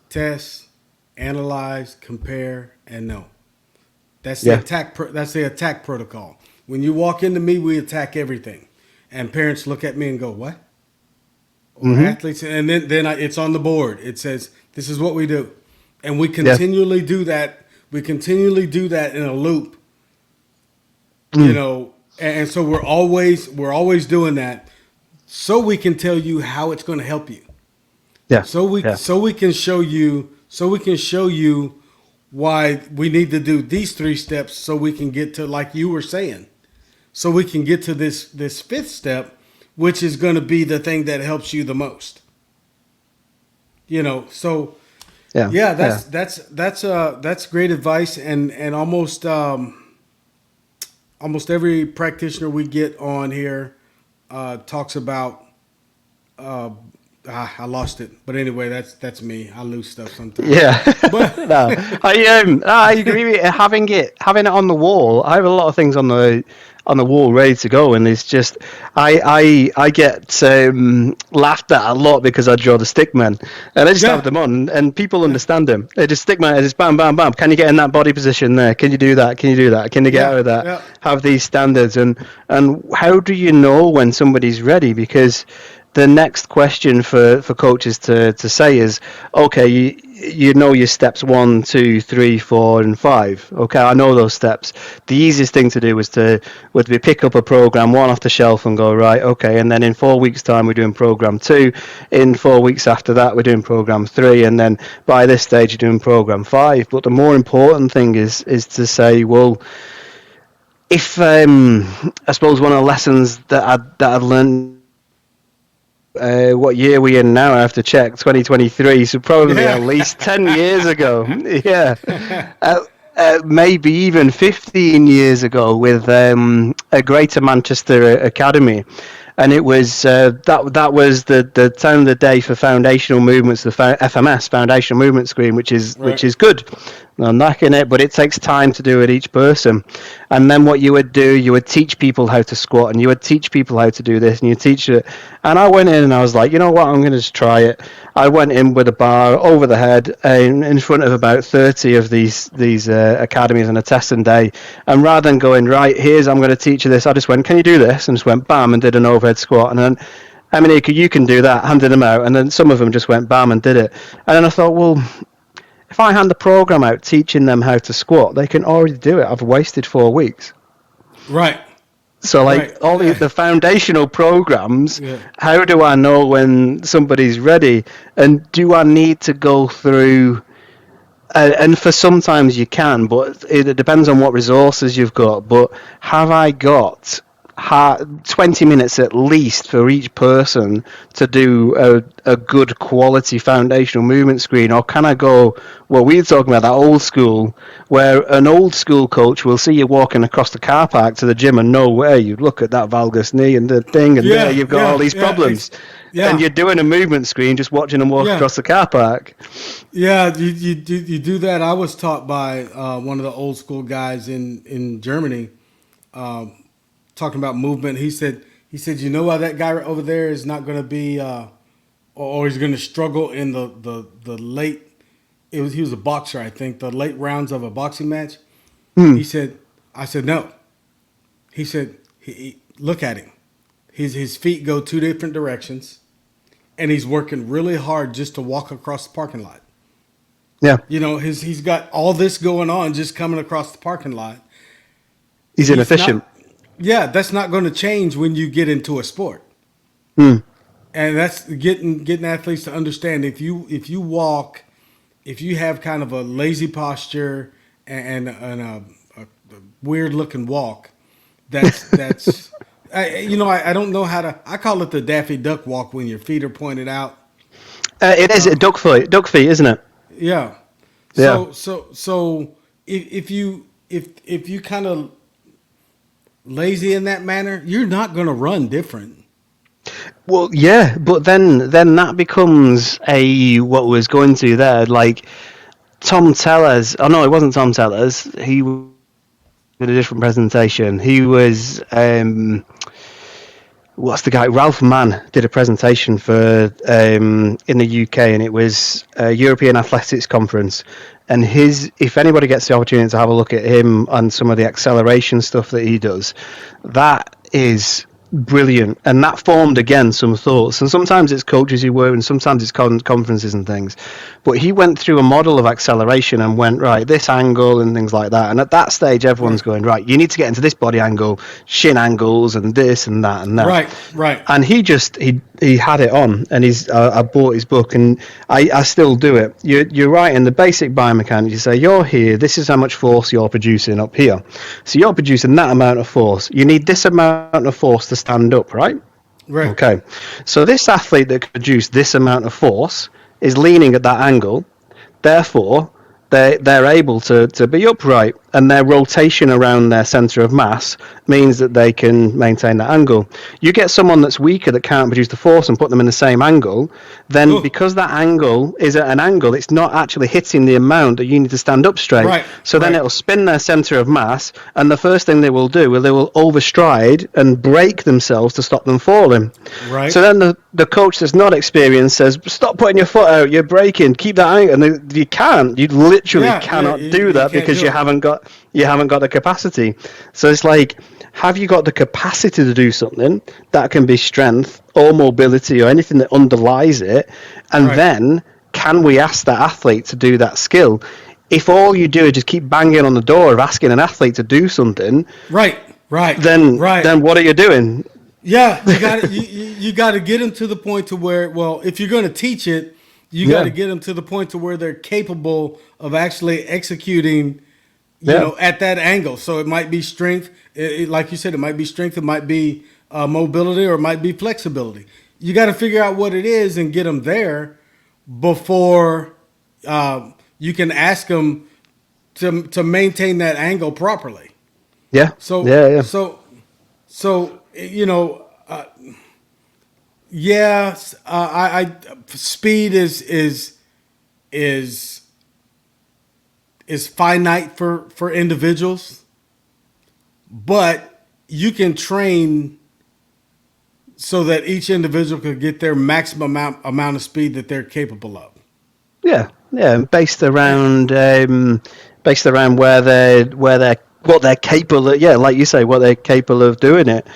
test, analyze, compare, and know. That's the Yeah. attack. That's the attack protocol. When you walk into me, we attack everything, and parents look at me and go, "What?" Or Hmm. athletes, and then it's on the board. It says, "This is what we do," and we Yeah. continually do that. We continually do that in a loop, Mm. and so we're always doing that, so we can tell you how it's going to help you. Yeah. So Yeah. we can show you why we need to do these 3 steps, so we can get to, like you were saying, so we can get to this fifth step, which is going to be the thing that helps you the most. So Yeah. yeah, Yeah. that's great advice, and almost every practitioner we get on here talks about I lost it. But anyway, that's me. I lose stuff sometimes. Yeah, But no, I agree with you. Having it on the wall. I have a lot of things on the wall ready to go, and it's just I get laughed at a lot because I draw the stickmen, and I just have yeah, them on, and people understand them. They just stickman, it's bam, bam, bam. Can you get in that body position there? Can you do that? Can you do that? Can you get yeah, out of that? yeah, Have these standards, and how do you know when somebody's ready? Because the next question for coaches to say is, okay, you know your steps 1, 2, 3, 4, and 5. Okay, I know those steps. The easiest thing to do would be pick up a program one off the shelf and go, right, okay, and then in 4 weeks' time we're doing program 2. In 4 weeks after that we're doing program 3, and then by this stage you're doing program 5. But the more important thing is to say, well, if I suppose one of the lessons that I learned, what year we in now? I have to check. 2023, so probably at yeah. least 10 years ago. Yeah, maybe even 15 years ago with a Greater Manchester Academy, and it was that was the time of the day for foundational movements, the FMS, foundational movement screen, which Right. is good. I'm knocking it, but it takes time to do it each person. And then what you would do, you would teach people how to squat, and you would teach people how to do this, and you teach it. And I went in and I was like, you know what, I'm going to just try it. I went in with a bar over the head in front of about 30 of these academies on a testing day. And rather than going, right, I'm going to teach you this, I just went, can you do this? And just went, bam, and did an overhead squat. And then, I mean, you can do that, handed them out. And then some of them just went, bam, and did it. And then I thought, well, if I hand the program out teaching them how to squat, they can already do it. I've wasted 4 weeks. Right. So, like, Right. all the foundational programs, Yeah. how do I know when somebody's ready? And do I need to go through? And for sometimes you can, but it depends on what resources you've got. But have I got 20 minutes at least for each person to do a good quality foundational movement screen? Or can I go, well, we're talking about that old school, where an old school coach will see you walking across the car park to the gym and know where you look at that valgus knee and the thing, and there Yeah. you've got all Yeah. these Yeah. problems. And Yeah. you're doing a movement screen just watching them walk Yeah. across the car park. Yeah. You do that. I was taught by one of the old school guys in Germany, talking about movement. He said, you know why that guy over there is not going to be, or he's going to struggle in the late. He was a boxer, I think, the late rounds of a boxing match. Hmm. He said, I said no. He said, look at him. His feet go two different directions, and he's working really hard just to walk across the parking lot. Yeah, You know, he's got all this going on just coming across the parking lot. he's He's inefficient. not. Yeah, that's not going to change when you get into a sport, Hmm. and that's getting athletes to understand if you walk, if you have kind of a lazy posture and a weird looking walk, that's I don't know how to. I call it the Daffy Duck walk when your feet are pointed out. It is duck feet, isn't it? Yeah. Yeah. So if you kind of lazy in that manner, you're not going to run different. Well, yeah, but then that becomes a what was going to there, like Tom Tellers. Oh no, it wasn't Tom Tellers. He was in a different presentation. He was what's the guy? Ralph Mann did a presentation for in the UK, and it was a European Athletics Conference. And if anybody gets the opportunity to have a look at him and some of the acceleration stuff that he does, that is brilliant. And that formed again some thoughts. And sometimes it's coaches who work, and sometimes it's conferences and things. But he went through a model of acceleration and went, right, this angle and things like that. And at that stage, everyone's Right. going, right, you need to get into this body angle, shin angles, and this and that and that. Right. Right. And he had it on, and I bought his book, and I still do it. You're right in the basic biomechanics. You say you're here. This is how much force you're producing up here. So you're producing that amount of force. You need this amount of force to stand up, right? Right. Okay. So this athlete that can produce this amount of force is leaning at that angle. Therefore, they're able to be upright. and their rotation around their center of mass means that they can maintain that angle. You get someone that's weaker that can't produce the force and put them in the same angle, then Ooh, because that angle is at an angle, it's not actually hitting the amount that you need to stand up straight. right, So then right, it'll spin their center of mass, and the first thing they will do is they will overstride and break themselves to stop them falling. right. So then the coach that's not experienced says, "Stop putting your foot out. You're breaking. Keep that angle." And you can't. You literally Yeah, yeah. cannot do You that can't because do it. you haven't got the capacity. So it's like, have you got the capacity to do something that can be strength or mobility or anything that underlies it, and Right, then can we ask that athlete to do that skill? If all you do is just keep banging on the door of asking an athlete to do something, right, right, right. then what are you doing? Yeah, you got to you got to get them to the point to where, well, if you're going to teach it, you got to Yeah, get them to the point to where they're capable of actually executing, yeah, at that angle. So it might be strength, like you said, it might be strength, it might be mobility, or it might be flexibility. You got to figure out what it is and get them there before you can ask them to maintain that angle properly. yeah, So yeah, yeah. so so yes, I speed is is finite for individuals, but you can train so that each individual could get their maximum amount of speed that they're capable of. Yeah, yeah, and And based around where they're what they're capable of. Yeah, like you say, what they're capable of doing it.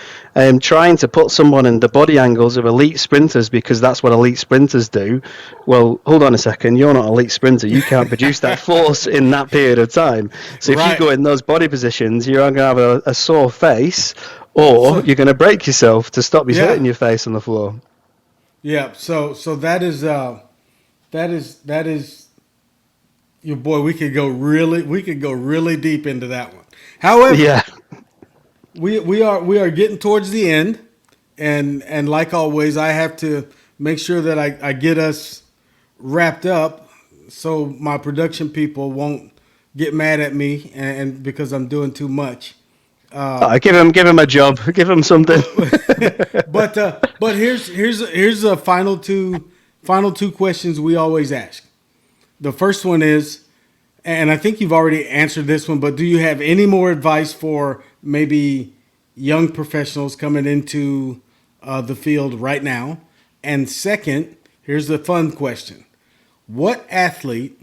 Trying to put someone in the body angles of elite sprinters because that's what elite sprinters do. Well, hold on a second, you're not an elite sprinter. You can't produce that force in that period of time. So if you right, go in those body positions, you're going to have a sore face, or so you're going to break yourself to stop you yeah, hurting your face on the floor. yeah. So that is your boy. We could go really deep into that one. However, Yeah, we are getting towards the end, and like always, I have to make sure that I get us wrapped up so my production people won't get mad at me and because I'm doing too much. give him a job, give him something. But here's the final two questions we always ask. The first one is, and I think you've already answered this one, but do you have any more advice for maybe young professionals coming into the field right now? And second, here's the fun question: what athlete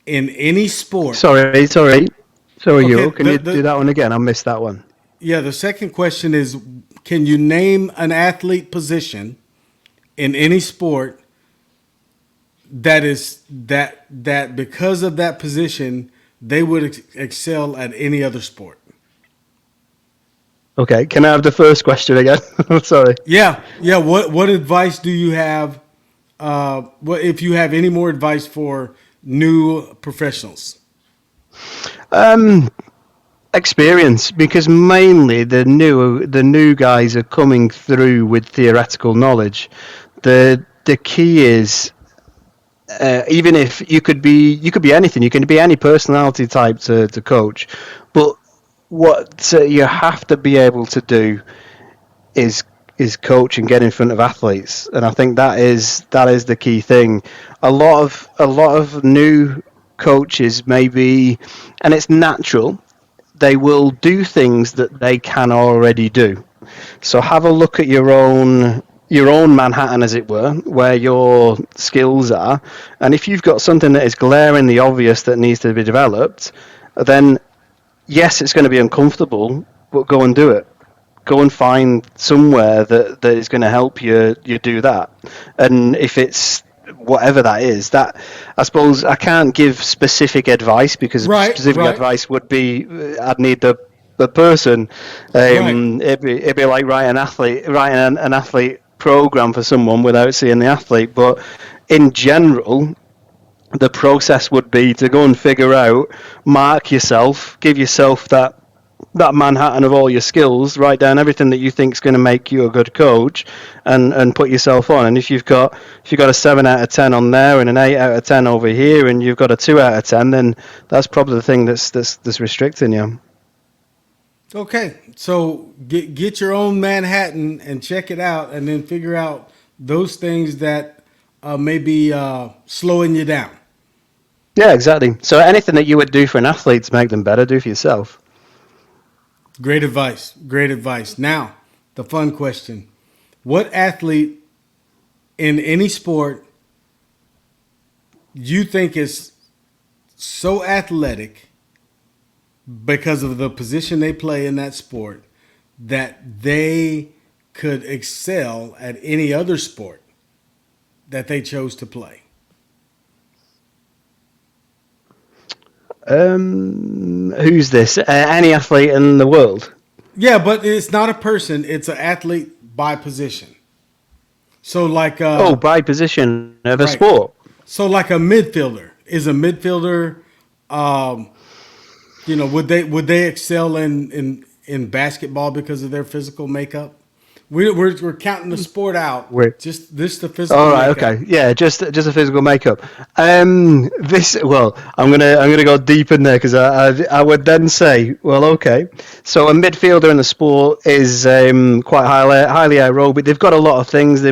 in any sport? Sorry. Sorry, Okay, you. Can you do that one again? I missed that one. the second question is, can you name an athlete position in any sport that because of that position they would excel at any other sport? Okay, can I have the first question again? Sorry. Yeah. What advice do you have? What if you have any more advice for new professionals? Experience, because mainly the new guys are coming through with theoretical knowledge. The key is even if you could be anything, you can be any personality type to coach, but what you have to be able to do is coach and get in front of athletes, and I think that is the key thing. A lot of new coaches maybe, and it's natural, they will do things that they can already do. So have a look at your own Manhattan, as it were, where your skills are, and if you've got something that is glaringly obvious that needs to be developed, then yes, it's going to be uncomfortable, but go and do it. Go and find somewhere that is going to help you do that. And if it's whatever that is, that I suppose I can't give specific advice because Right, specific right, advice would be I'd need the person. right. It'd be like writing an athlete program for someone without seeing the athlete. But in general, the process would be to go and figure out, mark yourself, give yourself that Manhattan of all your skills, write down everything that you think is going to make you a good coach, and put yourself on. And if you've got a 7 out of 10 on there and an 8 out of 10 over here, and you've got a 2 out of 10, then that's probably the thing that's restricting you. Okay, so get your own Manhattan and check it out, and then figure out those things that may be slowing you down. Yeah, exactly. So anything that you would do for an athlete to make them better, do for yourself. Great advice. Great advice. Now, the fun question: what athlete in any sport you think is so athletic because of the position they play in that sport that they could excel at any other sport that they chose to play? Who's this? Any athlete in the world? Yeah, but it's not a person, it's an athlete by position. So like Oh, by position of a right. sport. So like a midfielder. Is a midfielder um would they excel in basketball because of their physical makeup? We're counting the sport out. Wait. Just this the physical All right, makeup. okay, yeah, just a physical makeup. This, well, I'm gonna go deep in there because I would then say, well, okay, so a midfielder in the sport is quite highly aerobic. They've got a lot of things. They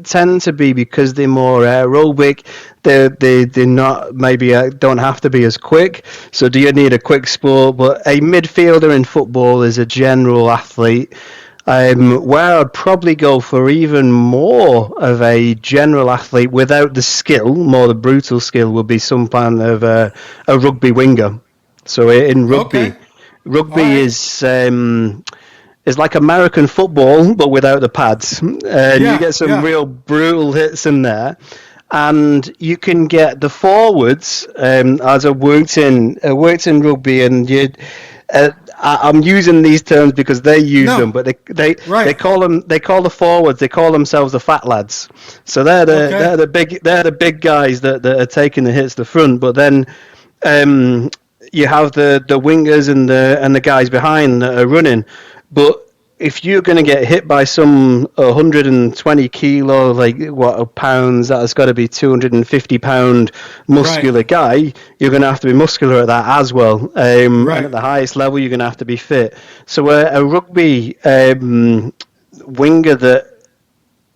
tend to be, because they're more aerobic. They're not, maybe don't have to be as quick. So do you need a quick sport? But a midfielder in football is a general athlete. Where I'd probably go for even more of a general athlete without the skill, more the brutal skill, would be some kind of a rugby winger. So in rugby, Okay. All rugby right. is like American football but without the pads, and you Yeah, get some yeah. real brutal hits in there. And you can get the forwards. As I worked in rugby, and uh, I'm using these terms because they use them, No. but they Right. call the forwards. They call themselves the fat lads. So Okay. they're the big guys that are taking the hits to the front. But then um, you have the wingers and the guys behind that are running. But if you're going to get hit by some 120 kilo, like what pounds, that's got to be 250 pound Right. muscular guy, you're going to have to be muscular at that as well. And Right. at the highest level, you're going to have to be fit. So a rugby winger that,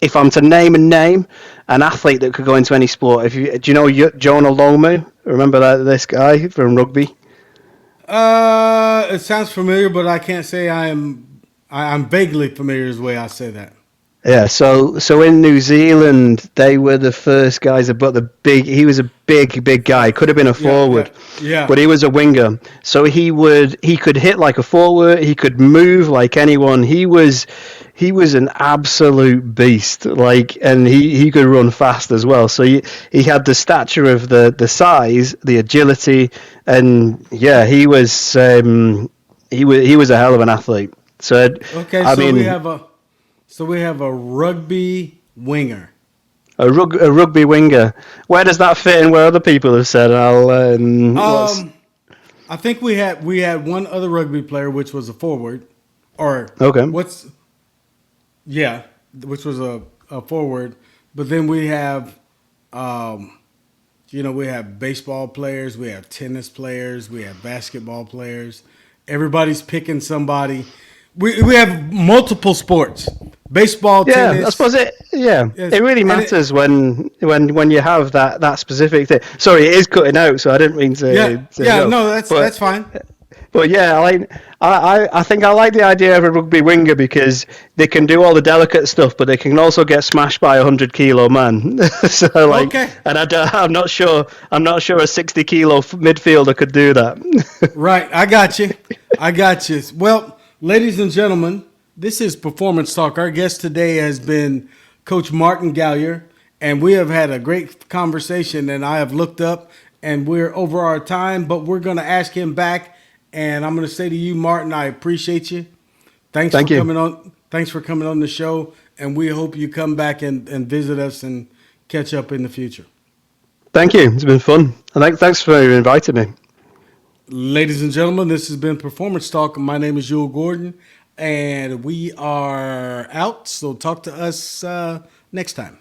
if I'm to name a name, an athlete that could go into any sport. Do you know Jonah Lomu? Remember this guy from rugby? It sounds familiar, but I can't say I'm vaguely familiar is the way I say that. Yeah, so in New Zealand, they were the first guys that brought the big. He was a big guy. Could have been a Yeah, yeah, forward, yeah. but he was a winger. So he could hit like a forward. He could move like anyone. He was an absolute beast. Like, and he could run fast as well. So he had the stature of the size, the agility, and yeah, he was a hell of an athlete. So Okay, I so we mean. have a rugby winger. A rugby winger. Where does that fit in where other people have said? What's Um, I think we had one other rugby player, which was a forward, or okay? what's yeah, which was a forward. But then we have, um, we have baseball players, we have tennis players, we have basketball players. Everybody's picking somebody. We have multiple sports: baseball, Yeah, I tennis. suppose it. Yeah, Yes, it really and it, matters when you have that specific thing. Sorry, it is cutting out, so I didn't mean yeah, to yeah. go. No, that's But fine. yeah, I think I like the idea of a rugby winger because they can do all the delicate stuff, but they can also get smashed by 100 kilo man. So like, Okay. and I'm not sure a 60 kilo midfielder could do that. Right, I got you. I got you. Well, ladies and gentlemen, this is Performance Talk. Our guest today has been Coach Martin Gallyer, and we have had a great conversation. And I have looked up, and we're over our time, but we're going to ask him back. And I'm going to say to you, Martin, I appreciate you. Thanks for Thank you. coming on. Thanks for coming on the show, and we hope you come back and visit us and catch up in the future. Thank you. It's been fun. And thanks for inviting me. Ladies and gentlemen, this has been Performance Talk. My name is Yul Gordon, and we are out. So talk to us next time.